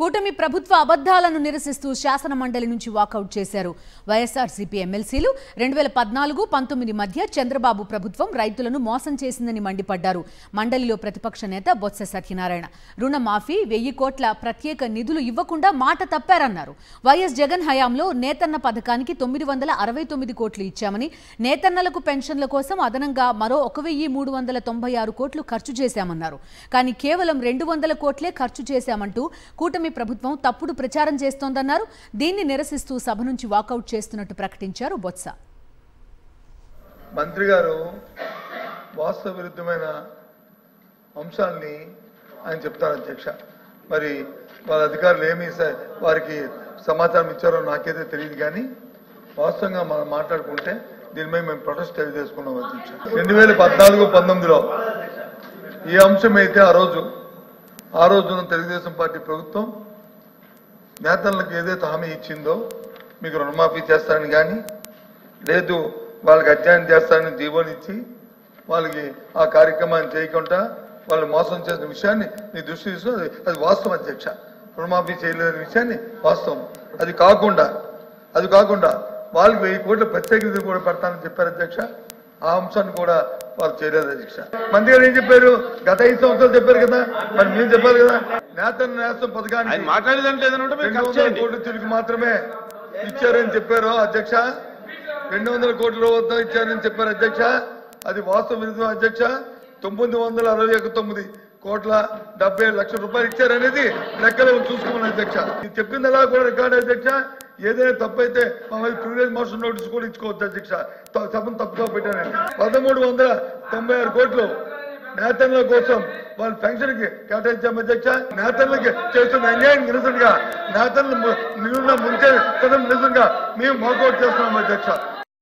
కూటమి ప్రభుత్వ అబద్ధాలను నిరసిస్తూ శాసన మండలి నుంచి వాకౌట్ చేశారు వైఎస్ఆర్సీపీ ఎమ్మెల్సీలు 2014-19 మధ్య చంద్రబాబు ప్రభుత్వం రైతులను మోసం చేసిందని మండిపడ్డారు. మండలిలో ప్రతిపక్ష నేత బొత్స సత్యనారాయణ రుణమాఫీ 1000 కోట్ల ప్రత్యేక నిధులు ఇవ్వకుండా మాట తప్పారన్నారు. వైఎస్ జగన్ హయాంలో నేతన్న పథకానికి 969 కోట్లు ఇచ్చామని, నేతన్నలకు పెన్షన్ల కోసం అదనంగా మరో 1396 కోట్లు ఖర్చు చేశామన్నారు. కానీ కేవలం 200 కోట్లే ఖర్చు చేశామంటూ కూటమి ప్రభుత్వం తప్పుడు ప్రచారం చేస్తోందన్నారు. దీన్ని నిరసిస్తూ సభ నుంచి వాకౌట్ చేస్తున్నట్టు ప్రకటించారు బొత్స. మంత్రి గారు వాస్తవ విరుద్ధమైన అంశాలని ఆయన చెప్తారు అధ్యక్ష. మరి వాళ్ళ అధికారులు ఏమి వారికి సమాచారం ఇచ్చారో నాకైతే తెలియదు, కానీ వాస్తవంగా మనం మాట్లాడుకుంటే దీని మీద మేము ప్రొటెస్ట్ తెలియజేసుకున్నాం అధ్యక్ష. 2014-19లో ఈ అంశం అయితే ఆ రోజున తెలుగుదేశం పార్టీ ప్రభుత్వం నేతలకు ఏదైతే హామీ ఇచ్చిందో, మీకు రుణమాఫీ చేస్తారని కానీ లేదు వాళ్ళకి అధ్యయనం చేస్తారని దీవోనిచ్చి వాళ్ళకి ఆ కార్యక్రమాన్ని చేయకుండా వాళ్ళు మోసం చేసిన విషయాన్ని మీ దృష్టి తీసుకుని అది వాస్తవం అధ్యక్ష. రుణమాఫీ చేయలేని విషయాన్ని వాస్తవం. అది కాకుండా వాళ్ళకి 1000 కోట్ల ప్రత్యేక నిధులు కూడా పెడతానని చెప్పారు అధ్యక్ష. ఆ అంశాన్ని కూడా వాళ్ళు చేయలేదు అధ్యక్ష. మంత్రి గారు ఏం చెప్పారు? గత 5 సంవత్సరాలు చెప్పారు కదా, మరి మేము చెప్పారు కదా. నేస్తం పథకాన్ని 200 కోట్లు తిరిగి మాత్రమే ఇచ్చారని చెప్పారు అధ్యక్ష. 200 కోట్ల వద్ద ఇచ్చారని చెప్పారు అధ్యక్ష. అది వాస్తవ విరుద్ధం అధ్యక్ష. 969 కోట్ల 70 లక్షల రూపాయలు ఇచ్చారనేది లెక్కలు చూసుకోమని అధ్యక్ష. ఇది చెప్పింది ఎలా కూడా రికార్డు అధ్యక్ష. ఏదైనా తప్పైతే మమ్మల్ని ప్రివిలేజ్ మోషన్ నోటీస్ కూడా ఇచ్చుకోవచ్చు అధ్యక్ష. సభను తప్పుగా పెట్టానండి. 1396 కోట్లు నేతన్ల కోసం వాళ్ళ పెన్షన్ కి కేటాయించాం అధ్యక్ష. నేతన్లకి చేస్తున్న అన్యాయం నిరసనగా, నేతన్లు నిలున్న ముంచే నిరసనగా మేము వాకౌట్ చేస్తున్నాం అధ్యక్ష.